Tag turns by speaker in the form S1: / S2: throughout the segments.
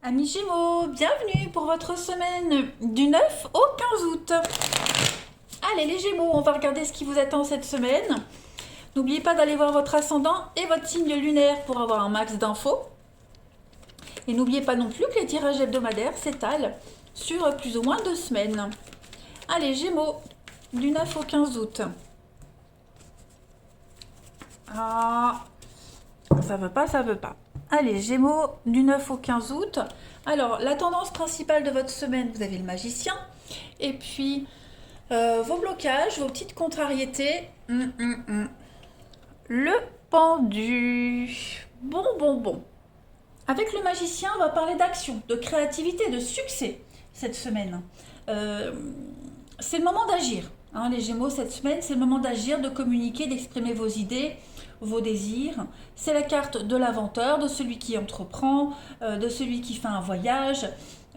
S1: Amis Gémeaux, bienvenue pour votre semaine du 9 au 15 août. Allez les Gémeaux, on va regarder ce qui vous attend cette semaine. N'oubliez pas d'aller voir votre ascendant et votre signe lunaire pour avoir un max d'infos. Et n'oubliez pas non plus que les tirages hebdomadaires s'étalent sur plus ou moins 2 semaines. Allez Gémeaux, du 9 au 15 août. Ah, ça veut pas, ça veut pas. Allez, Gémeaux, du 9 au 15 août. Alors, la tendance principale de votre semaine, vous avez le magicien. Et puis, vos blocages, vos petites contrariétés. Le pendu. Bon. Avec le magicien, on va parler d'action, de créativité, de succès cette semaine. Euh, c'est le moment d'agir. Hein, les Gémeaux, cette semaine, c'est le moment d'agir, de communiquer, d'exprimer vos idées, vos désirs. C'est la carte de l'inventeur, de celui qui entreprend, de celui qui fait un voyage,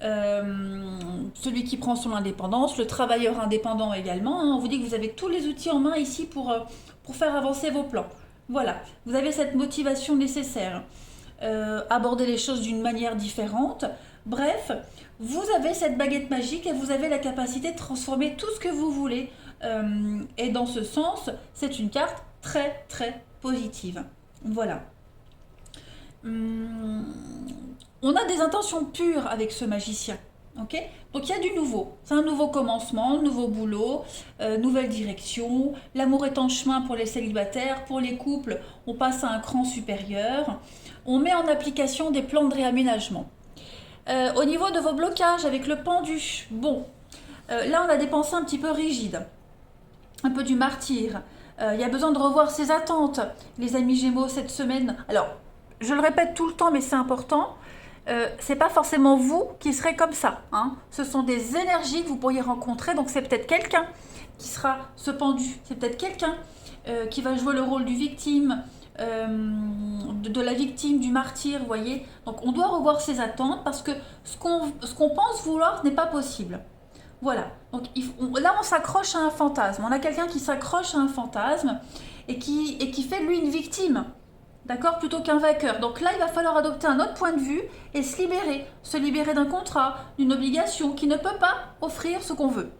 S1: celui qui prend son indépendance, le travailleur indépendant également. Hein. On vous dit que vous avez tous les outils en main ici pour faire avancer vos plans. Voilà, vous avez cette motivation nécessaire. Aborder les choses d'une manière différente. Bref, vous avez cette baguette magique et vous avez la capacité de transformer tout ce que vous voulez. Et dans ce sens, c'est une carte très positive. Voilà. On a des intentions pures avec ce magicien. Ok, donc il y a du nouveau. C'est un nouveau commencement, nouveau boulot, nouvelle direction. L'amour est en chemin pour les célibataires. Pour les couples, on passe à un cran supérieur. On met en application des plans de réaménagement. Au niveau de vos blocages avec le pendu, bon, là on a des pensées un petit peu rigides, un peu du martyr. Il y a besoin de revoir ses attentes, les amis Gémeaux, cette semaine. Alors, je le répète tout le temps, mais c'est important. C'est pas forcément vous qui serez comme ça. Hein. Ce sont des énergies que vous pourriez rencontrer. Donc, c'est peut-être quelqu'un qui sera ce pendu. C'est peut-être quelqu'un qui va jouer le rôle du victime, de la victime, du martyr, vous voyez. Donc, on doit revoir ses attentes parce que ce qu'on pense vouloir n'est pas possible. Voilà. Donc là, on s'accroche à un fantasme. On a quelqu'un qui s'accroche à un fantasme et qui fait de lui une victime. D'accord, plutôt qu'un vainqueur. Donc là, il va falloir adopter un autre point de vue et se libérer d'un contrat, d'une obligation qui ne peut pas offrir ce qu'on veut.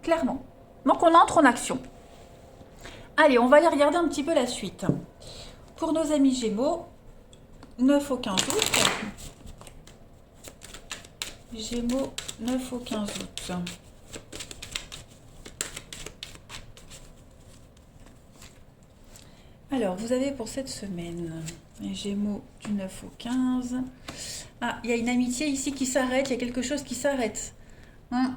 S1: Clairement. Donc on entre en action. Allez, on va aller regarder un petit peu la suite. Pour nos amis Gémeaux, 9 au 15 août. Gémeaux, 9 au 15 août. Alors, vous avez pour cette semaine les Gémeaux du 9 au 15. Ah, il y a une amitié ici qui s'arrête, il y a quelque chose qui s'arrête. Hein.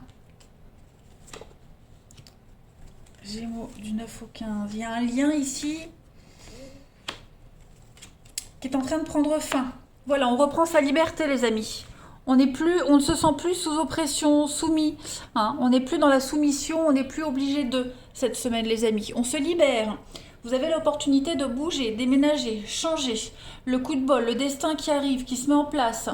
S1: Gémeaux du 9 au 15. Il y a un lien ici qui est en train de prendre fin. Voilà, on reprend sa liberté, les amis. On ne se sent plus sous oppression, soumis. Hein. On n'est plus dans la soumission, on n'est plus obligé de cette semaine, les amis. On se libère. Vous avez l'opportunité de bouger, déménager, changer. Le coup de bol, le destin qui arrive, qui se met en place.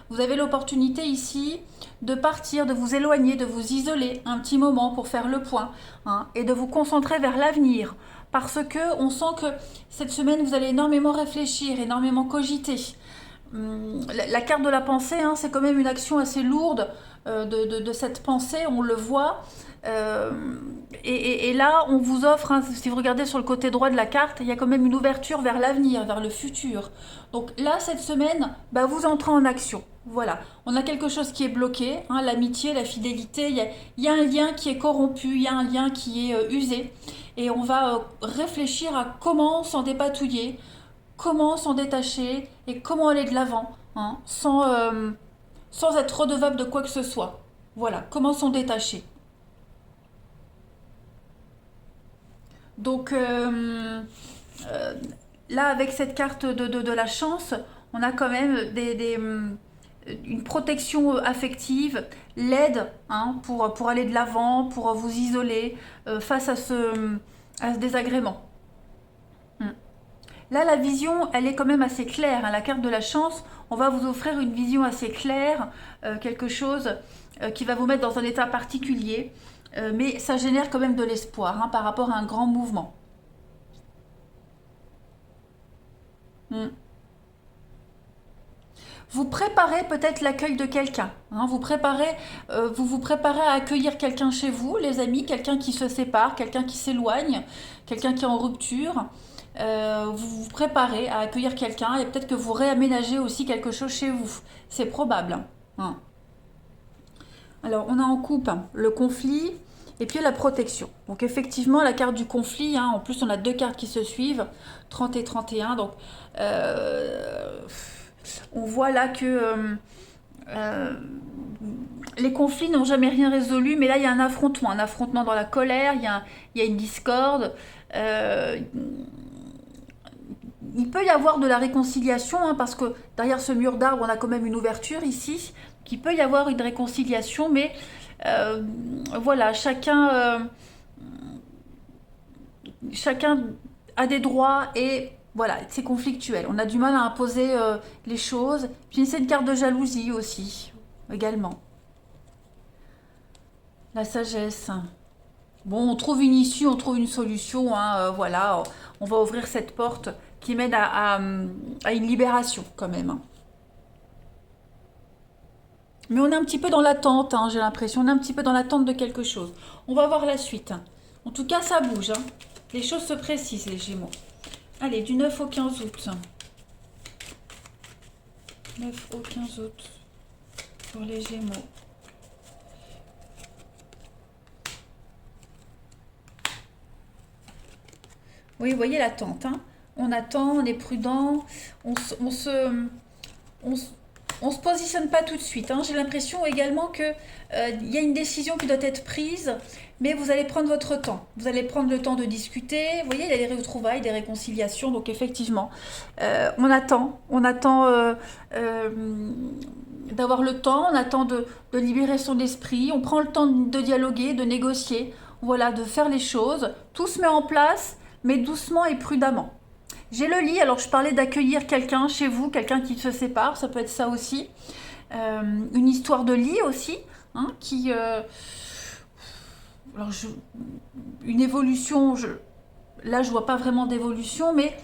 S1: Vous avez l'opportunité ici de partir, de vous éloigner, de vous isoler un petit moment pour faire le point, hein, et de vous concentrer vers l'avenir. Parce que on sent que cette semaine, vous allez énormément réfléchir, énormément cogiter. La carte de la pensée, hein, c'est quand même une action assez lourde de cette pensée, on le voit. Euh, et là, on vous offre, hein, si vous regardez sur le côté droit de la carte, il y a quand même une ouverture vers l'avenir, vers le futur. Donc là, cette semaine, bah, vous entrez en action. Voilà, on a quelque chose qui est bloqué, hein, l'amitié, la fidélité, il y a un lien qui est corrompu, il y a un lien qui est usé. Et on va réfléchir à comment s'en dépatouiller, comment s'en détacher et comment aller de l'avant, hein, sans être redevable de quoi que ce soit. Voilà, comment s'en détacher. Donc euh, là, avec cette carte de la chance, on a quand même une protection affective, l'aide, hein, pour aller de l'avant, pour vous isoler face à ce désagrément. Hmm. Là, la vision, elle est quand même assez claire. Hein. La carte de la chance, on va vous offrir une vision assez claire, quelque chose qui va vous mettre dans un état particulier, mais ça génère quand même de l'espoir, hein, par rapport à un grand mouvement. Mm. vous préparez peut-être l'accueil de quelqu'un. Hein, vous vous préparez à accueillir quelqu'un chez vous, les amis, quelqu'un qui se sépare, quelqu'un qui s'éloigne, quelqu'un qui est en rupture. Vous vous préparez à accueillir quelqu'un et peut-être que vous réaménagez aussi quelque chose chez vous. C'est probable. Hein. Alors, on a en coupe le conflit et puis la protection. Donc, effectivement, la carte du conflit, hein, en plus, on a deux cartes qui se suivent, 30 et 31. Donc, on voit là que les conflits n'ont jamais rien résolu, mais là, il y a un affrontement dans la colère, il y a une discorde. Il peut y avoir de la réconciliation, hein, parce que derrière ce mur d'arbre, on a quand même une ouverture ici, qu'il peut y avoir une réconciliation, mais voilà, chacun a des droits et voilà, c'est conflictuel. On a du mal à imposer les choses. Puis c'est une carte de jalousie aussi, également. La sagesse. Bon, on trouve une issue, on trouve une solution, hein, voilà, on va ouvrir cette porte qui mène à une libération quand même. Hein. Mais on est un petit peu dans l'attente, hein, j'ai l'impression, on est un petit peu dans l'attente de quelque chose. On va voir la suite. En tout cas, ça bouge. Hein. Les choses se précisent, les Gémeaux. Allez, du 9 au 15 août. 9 au 15 août pour les Gémeaux. Oui, vous voyez l'attente. Hein. On attend, on est prudent, on se positionne pas tout de suite. Hein. J'ai l'impression également que il y a une décision qui doit être prise, mais vous allez prendre votre temps. Vous allez prendre le temps de discuter. Vous voyez, il y a des retrouvailles, des réconciliations. Donc effectivement, on attend d'avoir le temps, on attend de libérer son esprit. On prend le temps de dialoguer, de négocier, voilà, de faire les choses. Tout se met en place, mais doucement et prudemment. J'ai le lit, alors je parlais d'accueillir quelqu'un chez vous, quelqu'un qui se sépare, ça peut être ça aussi. Une histoire de lit aussi, hein, qui... alors une évolution, là je vois pas vraiment d'évolution, mais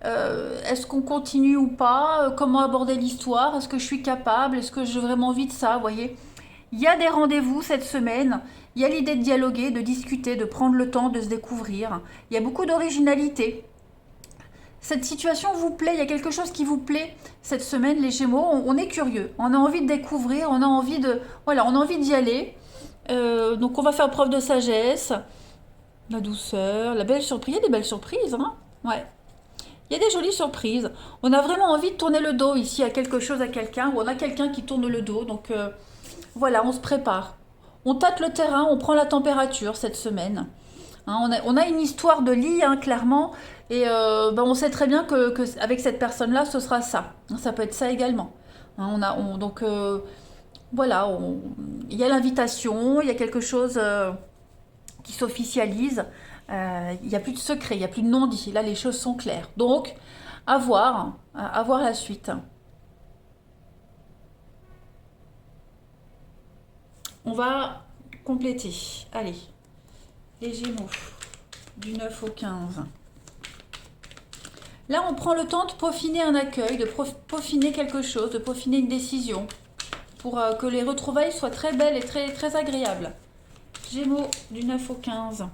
S1: est-ce qu'on continue ou pas? Comment aborder l'histoire? Est-ce que je suis capable? Est-ce que j'ai vraiment envie de ça? Vous voyez, il y a des rendez-vous cette semaine, il y a l'idée de dialoguer, de discuter, de prendre le temps de se découvrir. Il y a beaucoup d'originalité. Cette situation vous plaît, il y a quelque chose qui vous plaît cette semaine, les Gémeaux. On est curieux, on a envie de découvrir, on a envie d'y aller. Donc on va faire preuve de sagesse, la douceur, la belle surprise. Il y a des belles surprises, hein. Ouais. Il y a des jolies surprises. On a vraiment envie de tourner le dos ici à quelque chose, à quelqu'un, ou on a quelqu'un qui tourne le dos. Donc voilà, on se prépare. On tâte le terrain, on prend la température cette semaine. Hein, on a une histoire de lit, hein, clairement, et on sait très bien que avec cette personne-là, ce sera ça. Ça peut être ça également. Hein, donc voilà, il y a l'invitation, il y a quelque chose qui s'officialise. Il n'y a plus de secret, il n'y a plus de non-dit. Là, les choses sont claires. Donc, à voir la suite. On va compléter. Allez, les Gémeaux, du 9 au 15. Là, on prend le temps de peaufiner un accueil, de peaufiner quelque chose, de peaufiner une décision, pour que les retrouvailles soient très belles et très, très agréables. Gémeaux, du 9 au 15.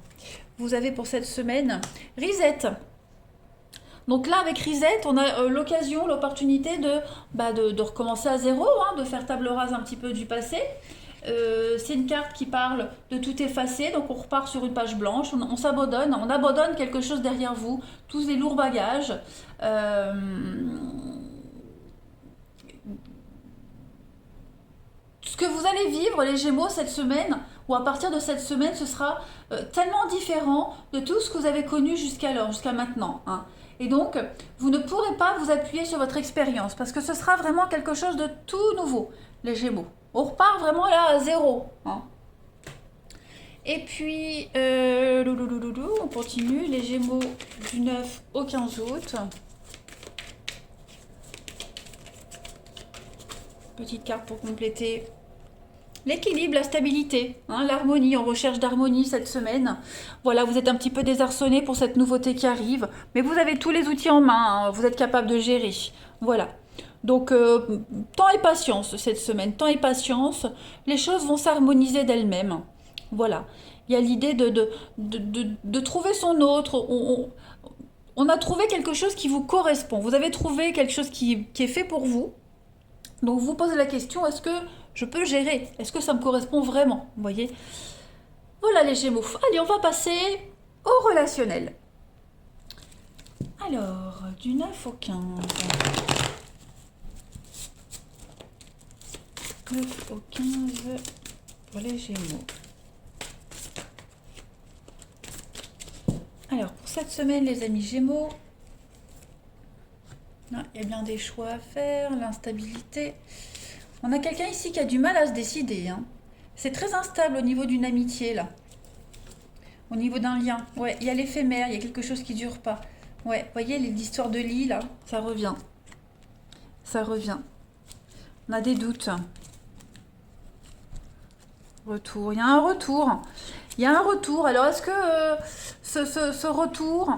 S1: Vous avez pour cette semaine Risette. Donc là, avec Risette, on a l'occasion, l'opportunité de recommencer à zéro, hein, de faire table rase un petit peu du passé. C'est une carte qui parle de tout effacer, donc on repart sur une page blanche, on s'abandonne, on abandonne quelque chose derrière vous, tous les lourds bagages. Ce que vous allez vivre, les Gémeaux, cette semaine, ou à partir de cette semaine, ce sera tellement différent de tout ce que vous avez connu jusqu'à maintenant. Hein. Et donc, vous ne pourrez pas vous appuyer sur votre expérience, parce que ce sera vraiment quelque chose de tout nouveau, les Gémeaux. On repart vraiment là à zéro. Hein. Et puis, on continue, les Gémeaux du 9 au 15 août. Petite carte pour compléter. L'équilibre, la stabilité, hein, l'harmonie, en recherche d'harmonie cette semaine. Voilà, vous êtes un petit peu désarçonné pour cette nouveauté qui arrive, mais vous avez tous les outils en main, hein, vous êtes capable de gérer. Voilà. Donc, temps et patience cette semaine, temps et patience, les choses vont s'harmoniser d'elles-mêmes. Voilà. Il y a l'idée de trouver son autre. On a trouvé quelque chose qui vous correspond. Vous avez trouvé quelque chose qui est fait pour vous. Donc, vous posez la question, est-ce que je peux gérer? Est-ce que ça me correspond vraiment? Vous voyez? Voilà les Gémeaux. Allez, on va passer au relationnel. Alors, du 9 au 15. 9 au 15 pour les Gémeaux. Alors, pour cette semaine, les amis Gémeaux, il y a bien des choix à faire, l'instabilité. On a quelqu'un ici qui a du mal à se décider. Hein. C'est très instable au niveau d'une amitié, là. Au niveau d'un lien. Ouais, il y a l'éphémère, il y a quelque chose qui dure pas. Ouais, vous voyez, l'histoire de lit, là, ça revient. Ça revient. On a des doutes. Retour. Il y a un retour. Il y a un retour. Alors, est-ce que ce retour...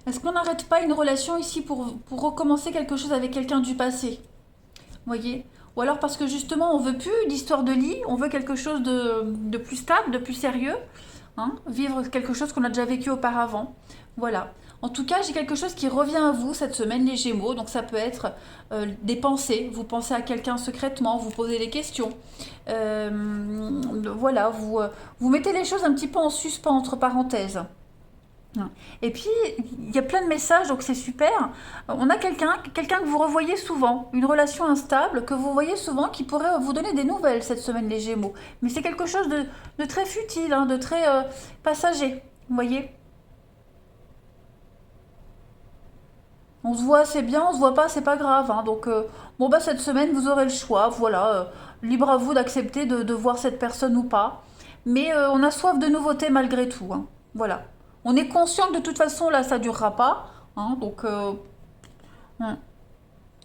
S1: Est-ce qu'on n'arrête pas une relation ici pour recommencer quelque chose avec quelqu'un du passé? Vous voyez? Ou alors parce que justement, on veut plus d'histoire de lit, on veut quelque chose de plus stable, de plus sérieux. Hein, vivre quelque chose qu'on a déjà vécu auparavant. Voilà. En tout cas, j'ai quelque chose qui revient à vous cette semaine, les Gémeaux. Donc ça peut être des pensées. Vous pensez à quelqu'un secrètement, vous posez des questions. Voilà, vous mettez les choses un petit peu en suspens, entre parenthèses. Et puis, il y a plein de messages, donc c'est super. On a quelqu'un que vous revoyez souvent, une relation instable que vous voyez souvent qui pourrait vous donner des nouvelles cette semaine, les Gémeaux. Mais c'est quelque chose de très futile, hein, de très passager, vous voyez. On se voit, c'est bien, on se voit pas, c'est pas grave. Hein. Donc, bon, bah, cette semaine, vous aurez le choix, voilà. Libre à vous d'accepter de voir cette personne ou pas. Mais on a soif de nouveautés malgré tout, hein. Voilà. On est conscient que de toute façon, là, ça durera pas. Hein, donc,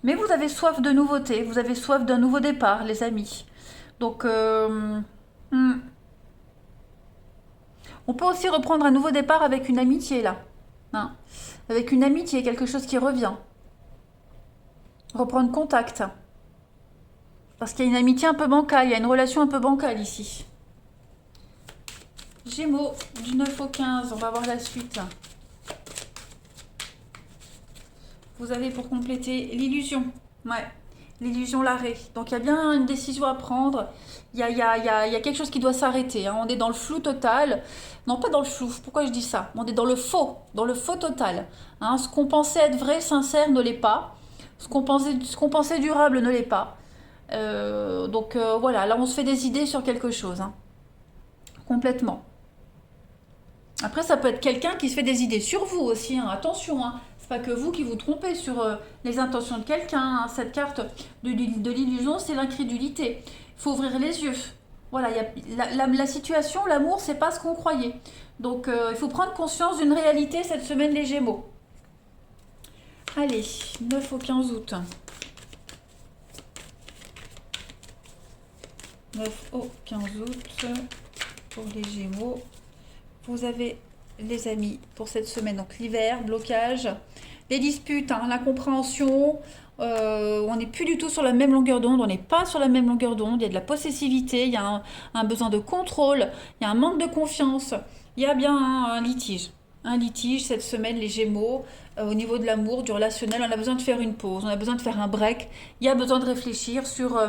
S1: mais vous avez soif de nouveautés, vous avez soif d'un nouveau départ, les amis. Donc, hmm. On peut aussi reprendre un nouveau départ avec une amitié, là. Hein. Avec une amitié, quelque chose qui revient. Reprendre contact. Parce qu'il y a une amitié un peu bancale, il y a une relation un peu bancale ici. Gémeaux, du 9 au 15, on va voir la suite. Vous avez pour compléter l'illusion. Ouais, l'illusion, l'arrêt. Donc il y a bien une décision à prendre. Il y a quelque chose qui doit s'arrêter. Hein. On est dans le flou total. Non, pas dans le flou. Pourquoi je dis ça? On est dans le faux total. Hein. Ce qu'on pensait être vrai, sincère, ne l'est pas. Ce qu'on pensait durable ne l'est pas. Donc voilà, là on se fait des idées sur quelque chose. Hein. Complètement. Après, ça peut être quelqu'un qui se fait des idées sur vous aussi. Hein. Attention, hein. C'est pas que vous qui vous trompez sur les intentions de quelqu'un. Hein. Cette carte de l'illusion, c'est l'incrédulité. Il faut ouvrir les yeux. Voilà, la situation, l'amour, c'est pas ce qu'on croyait. Donc, il faut prendre conscience d'une réalité cette semaine, les Gémeaux. Allez, 9 au 15 août. 9 au 15 août pour les Gémeaux. Vous avez les amis pour cette semaine, donc l'hiver, blocage, les disputes, hein, l'incompréhension, on n'est plus du tout sur la même longueur d'onde, on n'est pas sur la même longueur d'onde, il y a de la possessivité, il y a un besoin de contrôle, il y a un manque de confiance, il y a bien un litige. Un litige cette semaine, les Gémeaux, au niveau de l'amour, du relationnel, on a besoin de faire une pause, on a besoin de faire un break, il y a besoin de réfléchir sur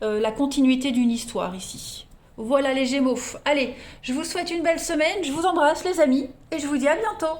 S1: la continuité d'une histoire ici. Voilà les Gémeaux. Allez, je vous souhaite une belle semaine, je vous embrasse les amis et je vous dis à bientôt.